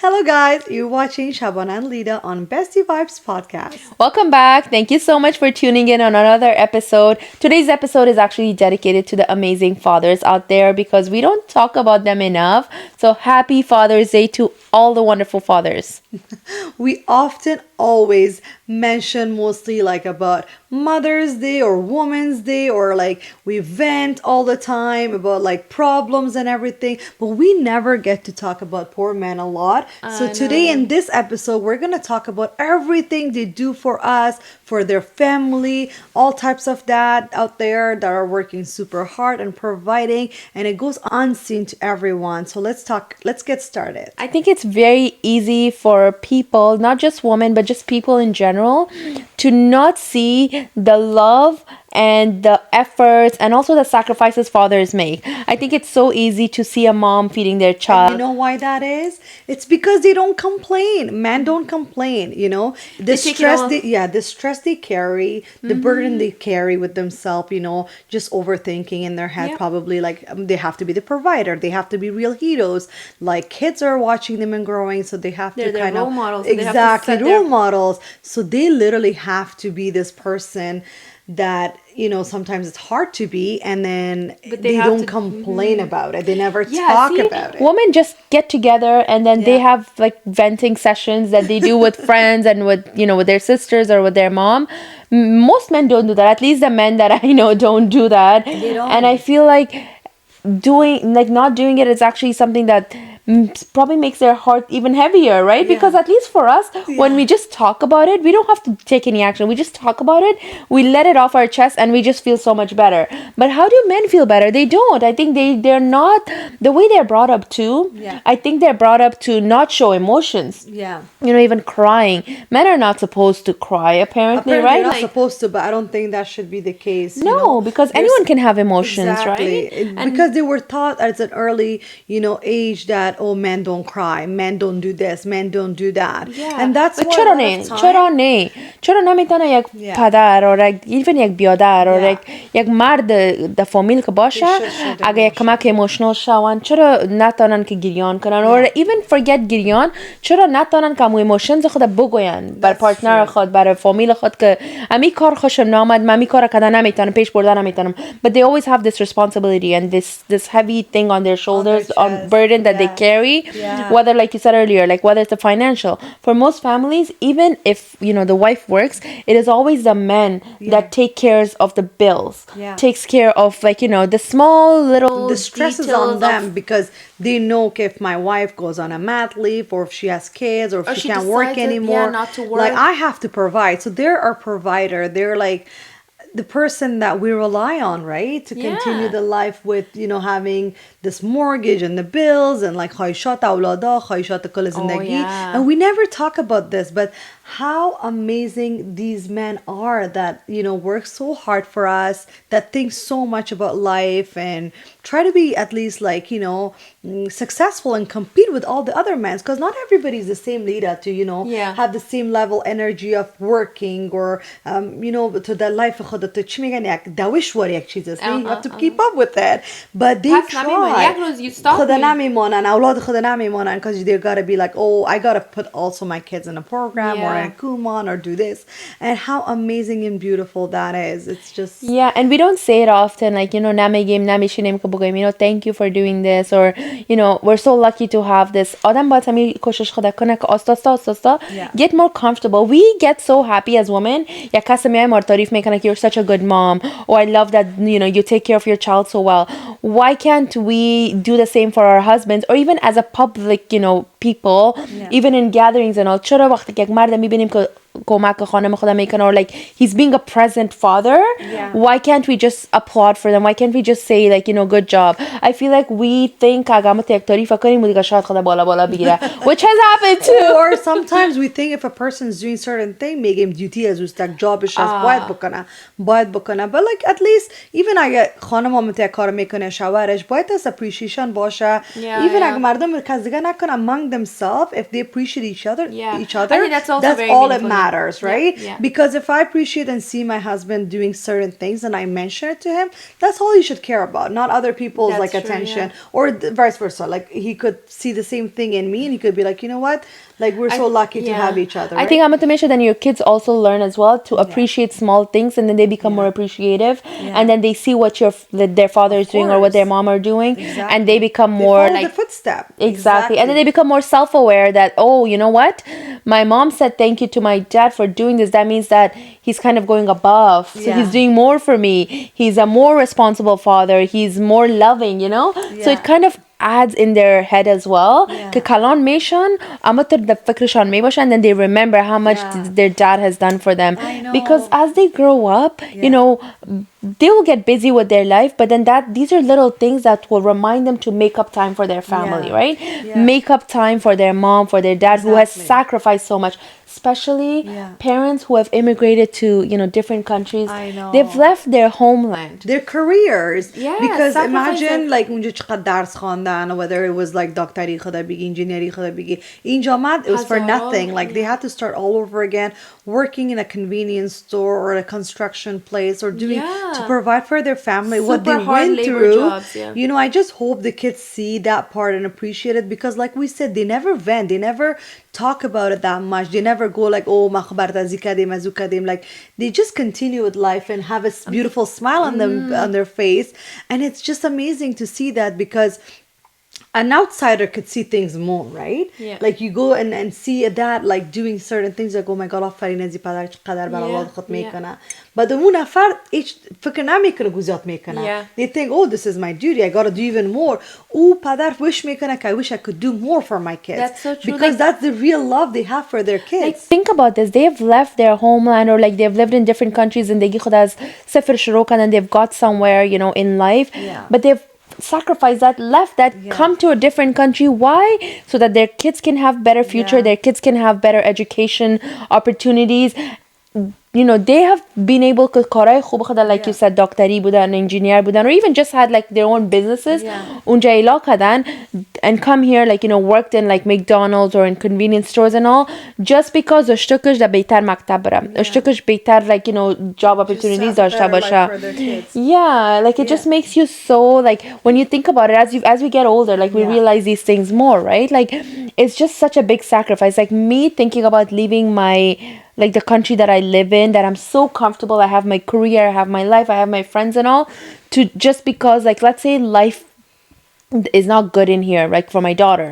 Hello, guys. You're watching Shabana and Lida on Bestie Vibes podcast. Welcome back. Thank you so much for tuning in on another episode. Today's episode is actually dedicated to the amazing fathers out there because we don't talk about them enough. So happy Father's Day to all the wonderful fathers. We often always mention mostly like about Mother's Day or Women's Day, or like we vent all the time about like problems and everything, but we never get to talk about poor men a lot. So today in this episode, we're going to talk about everything they do for us, for their family, all types of that out there that are working super hard and providing, and it goes unseen to everyone. So let's get started. I think it's very easy for people, not just women, but just people in general, to not see the love and the efforts and also the sacrifices fathers make. I think it's so easy to see a mom feeding their child. You know why that is? It's because they don't complain. Men don't complain, you know. The stress they carry, the burden they carry with themselves, you know, just overthinking in their head, probably like they have to be the provider, they have to be real heroes. Like kids are watching them and growing, so they have to kind role of models. exactly role models. So they literally have to be this person that, you know, sometimes it's hard to be, and then they don't complain about it. They never talk about it. Women just get together and then they have like venting sessions that they do with friends and with, you know, with their sisters or with their mom. Most men don't do that. At least the men that I know don't do that. They don't. And I feel like not doing it is actually something that probably makes their heart even heavier, right? Because at least for us, when we just talk about it, we don't have to take any action. We just talk about it, we let it off our chest, and we just feel so much better. But how do men feel better? They don't. I think they're not, the way they're brought up too. I think they're brought up to not show emotions. You know, even crying. Men are not supposed to cry, apparently right? They're not supposed to, but I don't think that should be the case. No, because anyone can have emotions, right? Because they were taught at an early, you know, age that, oh, men don't cry, men don't do this, men don't do that. And that's why چرا نمیتونه یک پدر or even یک بیادر or یک مرد در فامیل که باشه اگه یک کمک ایموشنال شون چرا نتونن که گریان کنن or even forget گریان چرا نتونن که امو ایموشنز خود بگوین بر پارتنر خود بر فامیل خود که امی کار خوشم نامد من امی کار کردن نمیتونم پیش بردن نمیتونم. But they always have this responsibility and this heavy thing on their shoulders, on burden that they carry, whether, like you said earlier, like whether it's a financial. For most families, even if, you know, the wife works, it is always the men that take care of the bills, takes care of, like, you know, the small little the stress is on them because they know if my wife goes on a mat leave or if she has kids or if she can't work anymore, not to work. like I have to provide. So they're our provider. They're like the person that we rely on, right, to continue the life with, you know, having this mortgage and the bills and like خواهشات أولادا خواهشات كل زندگی. And we never talk about this, but how amazing these men are that, you know, work so hard for us, that think so much about life and try to be at least like, you know, successful and compete with all the other men, because not everybody is the same leader to, you know, have the same level energy of working or you know, to the life خودت چی میگن یک دوشوار یک چیز است. You have to keep up with that, but they try. خدا نمیمانن اولاد خدا نمیمانن because they gotta be like, oh, I gotta put also my kids in a program or in a Kumon or do this. And how amazing and beautiful that is. It's just and we don't say it often, like, you know, نمیگیم نمیشینیم که بگیم, you know, thank you for doing this, or, you know, we're so lucky to have this. آدم باید همین کوشش خود کنه که آستا get more comfortable. We get so happy as women. یک کسی میای ما تعریف میکنه که you're such a good mom, or I love that, you know, you take care of your child so well. Why can't we do the same for our husbands, or even as a public, you know, people, even in gatherings and all. چرا وقتی که یک مرد میبینیم که کمک خانم خودم میکنه, or like he's being a present father, why can't we just applaud for them? Why can't we just say, like, you know, good job? I feel like we think اگه ما یک تعریف کنیم دیگه شاید خدا بالا بگیره, which has happened too. Or sometimes we think if a person's doing certain thing میگیم duty از اوست, جابش از باید بکنه. But like at least even اگه خانم هم یک کار میکنه شوهرش باید از appreciation باشه. Yeah, even yeah. اگه مردم کزدیگه نکنن among themselves, if they appreciate each other, Yeah. each other, I think that's also very all that meaningful. matters, Yeah, right? yeah. Because if I appreciate and see my husband doing certain things and I mention it to him, that's all you should care about, not other people's That's like true, attention, yeah. or vice versa. Like he could see the same thing in me and he could be like, you know what, like we're so lucky to have each other, I right? think Amatamesha, then your kids also learn as well to appreciate small things, and then they become more appreciative, and then they see what their father is doing or what their mom are doing, and they become more follow like the footstep. exactly, and then they become more self-aware that, oh, you know what, my mom said thank you to my dad for doing this. That means that he's kind of going above, so he's doing more for me. He's a more responsible father. He's more loving, you know. So it kind of adds in their head as well. که کلان میشن اما تر در فکرشان میباشن, and then they remember how much their dad has done for them. I know. Because as they grow up, you know, they will get busy with their life, but then these are little things that will remind them to make up time for their family, right? Make up time for their mom, for their dad, who has sacrificed so much. Especially parents who have immigrated to, you know, different countries. I know. They've left their homeland. Their careers. Yeah, because sacrifice imagine it. like اونجا چقدر درس خواندن, whether it was like دکتری خدا بگی, انجینیری خدا بگی, اینجا آمد, it was for nothing. Like they had to start all over again, working in a convenience store or a construction place or doing to provide for their family what they went through. Jobs, You know, I just hope the kids see that part and appreciate it, because like we said, they never vent, they never talk about it that much. They never go like, oh, ما خبرت ازی کردیم ازو کردیم. Like they just continue with life and have a beautiful smile on them on their face, and it's just amazing to see that, because an outsider could see things more, right? Yeah. Like you go and see a dad like doing certain things, like, oh my god, آفرین ازی پدر چقدر برای اولاد خود میکنه. But اون نفر هیچ فکر نمیکنه گذات میکنه. They think, oh, this is my duty, I gotta do even more. او پدر wish میکنه که I wish I could do more for my kids. That's so true. Because that's the real love they have for their kids. Like, think about this. They've left their homeland, or like they've lived in different countries, and they از صفر شروع کردن, and they've got somewhere, you know, in life. But they've sacrificed that, left that, come to a different country. Why? So that their kids can have better future, their kids can have better education opportunities. You know, they have been able to کارهای خوب خدا, like you said, دکتری بودن, engineer بودن, or even just had like their own businesses. اونجا ایلا کردن and come here, like, you know, worked in like McDonald's or in convenience stores and all, just because اشتکش در بهتر مکتب برم, اشتکش بهتر, like, you know, job opportunities داشته باشه. Yeah, like it just makes you so, like, when you think about it, as we get older, like we realize these things more, right? Like it's just such a big sacrifice. Like me thinking about leaving my, like, the country that I live in, that I'm so comfortable, I have my career, I have my life, I have my friends and all, to just because, like, let's say life is not good in here, like for my daughter.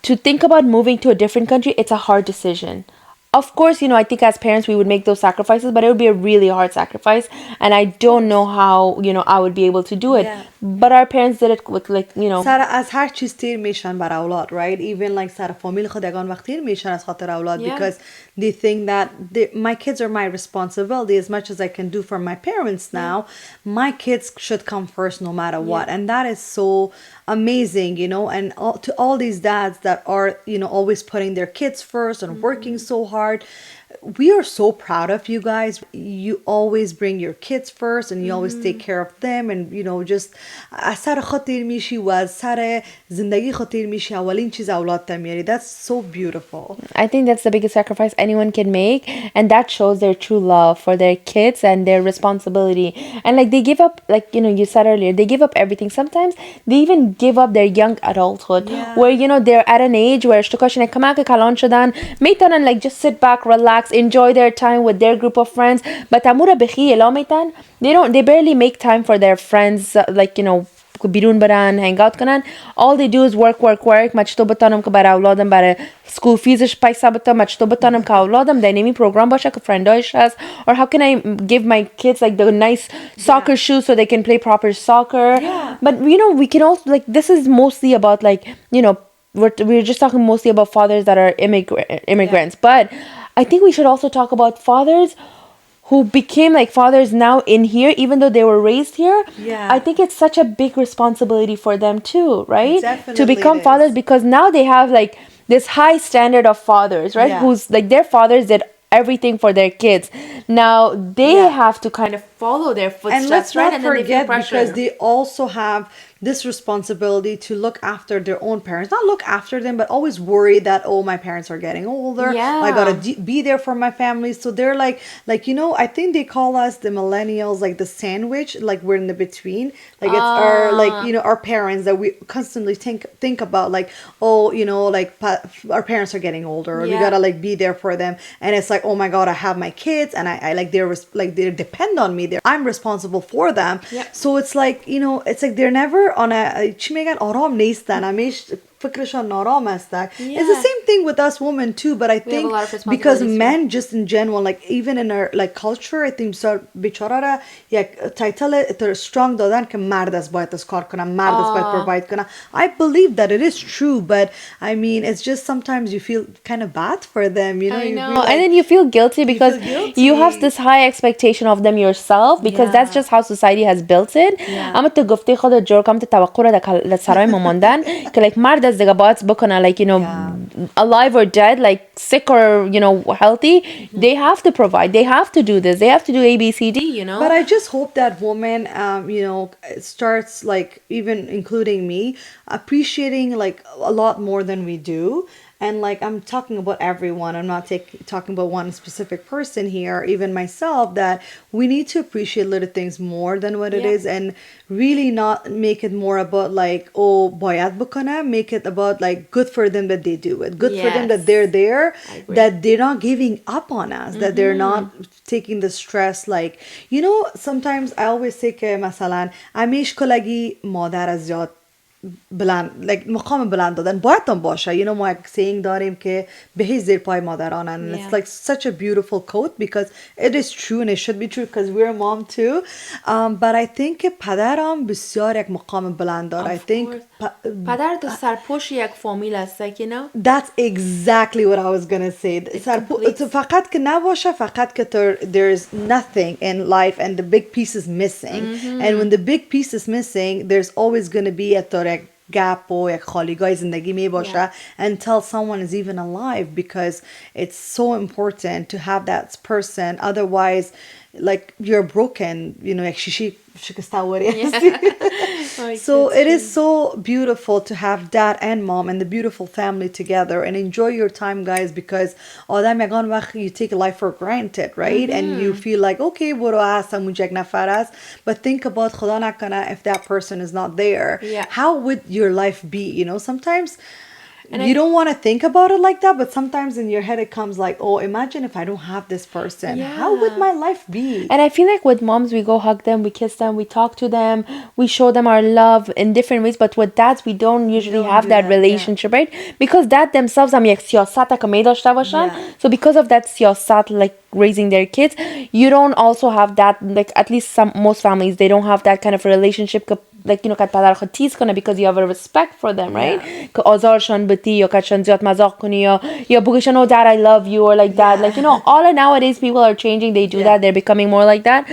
To think about moving to a different country, it's a hard decision. Of course, you know, I think as parents we would make those sacrifices, but it would be a really hard sacrifice, and I don't know how, you know, I would be able to do it. But our parents did it with, like, you know, سر از هر چیز تیر میشن بر اولاد, right? Even like سر فامیل خود یگان وقت تیر میشن از خاطر اولاد, because they think that my kids are my responsibility. As much as I can do for my parents now, my kids should come first no matter what. And that is so amazing, you know. And to all these dads that are, you know, always putting their kids first and working so hard, we are so proud of you guys. You always bring your kids first, and you always take care of them, and, you know, just از سر خاطر میشی و از سر زندگی خاطر میشی اولین چیز اولاد میاری. That's so beautiful. I think that's the biggest sacrifice anyone can make, and that shows their true love for their kids and their responsibility. And like they give up, like, you know, you said earlier, they give up everything. Sometimes they even give up their young adulthood, where, you know, they're at an age where اشتکاشون کمک کلان شدن, میتونن like just sit back, relax, enjoy their time with their group of friends. But امورا بخی الا میتن, they barely make time for their friends, like, you know, بیرون برن, hang out کنن. All they do is work. من چطور بتانم که برای اولادم برای school feesش پیسه بدم, من چطور بتانم که اولادم در نمی program باشه که فرندایش هست, or how can I give my kids like the nice soccer shoes so they can play proper soccer. But, you know, we can also, like, this is mostly about, like, you know, we're just talking mostly about fathers that are immigrants, but I think we should also talk about fathers who became like fathers now in here, even though they were raised here. I think it's such a big responsibility for them too, right? Definitely to become fathers, because now they have like this high standard of fathers, right? Who's like, their fathers did everything for their kids. Now they have to kind of follow their footsteps, And let's right? not And then they feel forget, pressure. because they also have this responsibility to look after their own parents. Not look after them, but always worry that, oh, my parents are getting older. Yeah. I gotta be there for my family. So they're like, you know, I think they call us the millennials, like the sandwich, like we're in the between. Like it's our, like, you know, our parents that we constantly think about, like, oh, you know, like our parents are getting older. We Yeah. gotta like be there for them. And it's like, oh my God, I have my kids, and I like they depend on me. I'm responsible for them. Yep. So it's like, you know, it's like they're never on a چی میگن آرام نیستن همیشه فکرشان نارام هستن. It's the same thing with us women too, but I We have a think lot of responsibilities, because yeah. men just in general, like even in our like culture, I think so بیچاره را یک تایتل strong دادن که مرد است باید از کار کنه، مرد است باید provide کنه. I believe that it is true, but I mean it's just sometimes you feel kind of bad for them, you know. I You know. feel like- And then you feel guilty because guilty. you have this high expectation of them yourself, because that's just how society has built it. اما تو گفته خودت جور کم تو توقع را در سرای ما ماندن که like مرد از دیگه باید بکنه like, you know, alive or dead, like sick or, you know, healthy, they have to provide, they have to do this, they have to do A, B, C, D, you know. But I just hope that woman, you know, starts like even including me, appreciating like a lot more than we do. And like I'm talking about everyone. I'm not talking about one specific person here, even myself, that we need to appreciate little things more than what it is, and really not make it more about like, oh, bayad bukana, make it about like good for them that they do it. Good for them that they're there, that they're not giving up on us, that they're not taking the stress. Like, you know, sometimes I always say ke masalan amish kolagi madar az ziyad بلند like مقام بلند دادن باید هم باشه. You know, ما یک saying داریم که به هیچ زیر پای مادرانن. It's like such a beautiful quote because it is true and it should be true because we're a mom too. But I think که پدرم بسیار یک مقام بلند داره. I think پدر تو سرپوش یک فامیل است, like, you know. That's exactly what I was gonna say. فقط که نباشه, فقط که there's nothing in life and the big piece is missing. And when the big piece is missing, there's always gonna be a gap or یک خالیگاه زندگی می باشه until someone is even alive, because it's so important to have that person. Otherwise, like, you're broken, you know, یک شیشی شکسته‌واری هستی. So it is so beautiful to have dad and mom and the beautiful family together, and enjoy your time, guys, because آدم یگان وقت you take life for granted, right? And you feel like, okay, برو هستم اونجا یک نفر است, but think about خدا نکنه if that person is not there. How would your life be? You know, sometimes you don't want to think about it like that, but sometimes in your head it comes like, oh, imagine if I don't have this person. How would my life be? And I feel like with moms, we go hug them, we kiss them, we talk to them, we show them our love in different ways. But with dads, we don't usually have that relationship, right? Because dad themselves هم یک سیاست که می داشته باشن. So because of that سیاست, like raising their kids, you don't also have that, like, at least most families, they don't have that kind of relationship like, you know, که پدر خود تیز کنه because you have a respect for them, right? که آزارشان بتی یا کهشان زیاد مزاق کنی یا بگوشن, oh, dad, I love you, or like that. Like, you know, all nowadays people are changing, they do that, they're becoming more like that.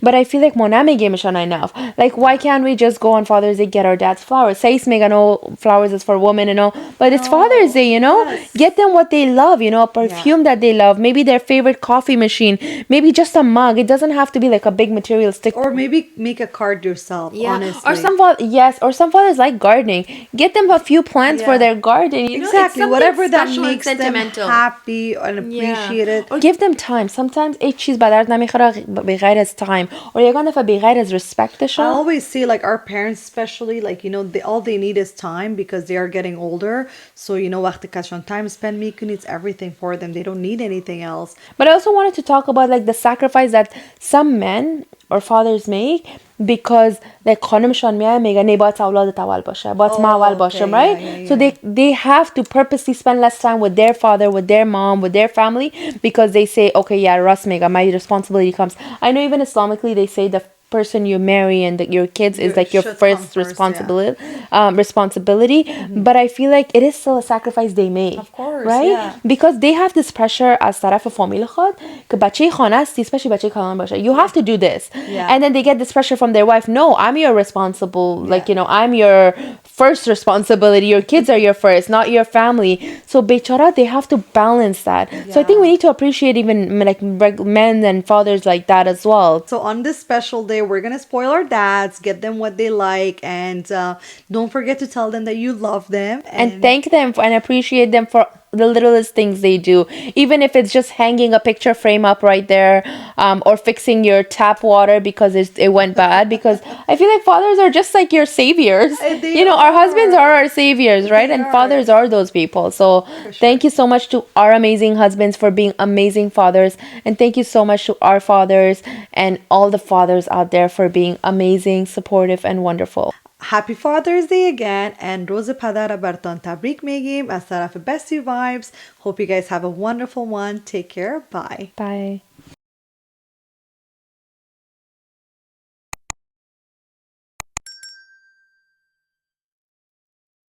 But I feel like ما نمیگیمشان enough. Like, why can't we just go on Father's Day, get our dad's flowers? Says میگن, oh, flowers is for women, you know, but it's Father's Day, you know? Get them what they love, you know, a perfume that they love, maybe their favorite coffee machine, maybe just a mug. It doesn't have to be like a big materialistic. Or maybe make a card yourself, honestly. Or some fathers like gardening. Get them a few plants for their garden, you know? Exactly, whatever that makes them happy and appreciate it. Or give them time. Sometimes هیچ چیز به درد نمیخوره بغیر از time. Or یگان دفعه بغیر از respectشون. I always say, like, our parents especially, like, you know, all they need is time because they are getting older. So, you know, وقتی کشان time spend میکنی, it's everything for them. They don't need anything else. But I also wanted to talk about, like, the sacrifice that some men or fathers make because like خانمشان میگه نه باید اولادت اول باشه, باید ما اول باشم, right? So they have to purposely spend less time with their father, with their mom, with their family, because they say, okay, yeah, راست میگه, my responsibility comes. I know even Islamically they say the person you marry and your kids is like your first responsibility. But I feel like it is still a sacrifice they make, of course, right? Because they have this pressure از طرف فامیل خود که بچه خانه است, especially بچه کلان باشه, you have to do this. And then they get this pressure from their wife, no, I'm your responsible, like, you know, I'm your first responsibility. Your kids are your first, not your family. So bechara, they have to balance that. So I think we need to appreciate even like men and fathers like that as well. So on this special day, we're gonna spoil our dads, get them what they like, and don't forget to tell them that you love them And thank them and appreciate them for the littlest things they do, even if it's just hanging a picture frame up right there, or fixing your tap water because it went bad. Because I feel like fathers are just like your saviors. They Our husbands are. are our saviors, right? They And are. fathers are those people. So thank you so much to our amazing husbands for being amazing fathers, and thank you so much to our fathers and all the fathers out there for being amazing, supportive, and wonderful. Happy Father's Day again, and روز پدر براتون تبریک میگیم از طرف Bestie Vibes. Hope you guys have a wonderful one. Take care. Bye. Bye.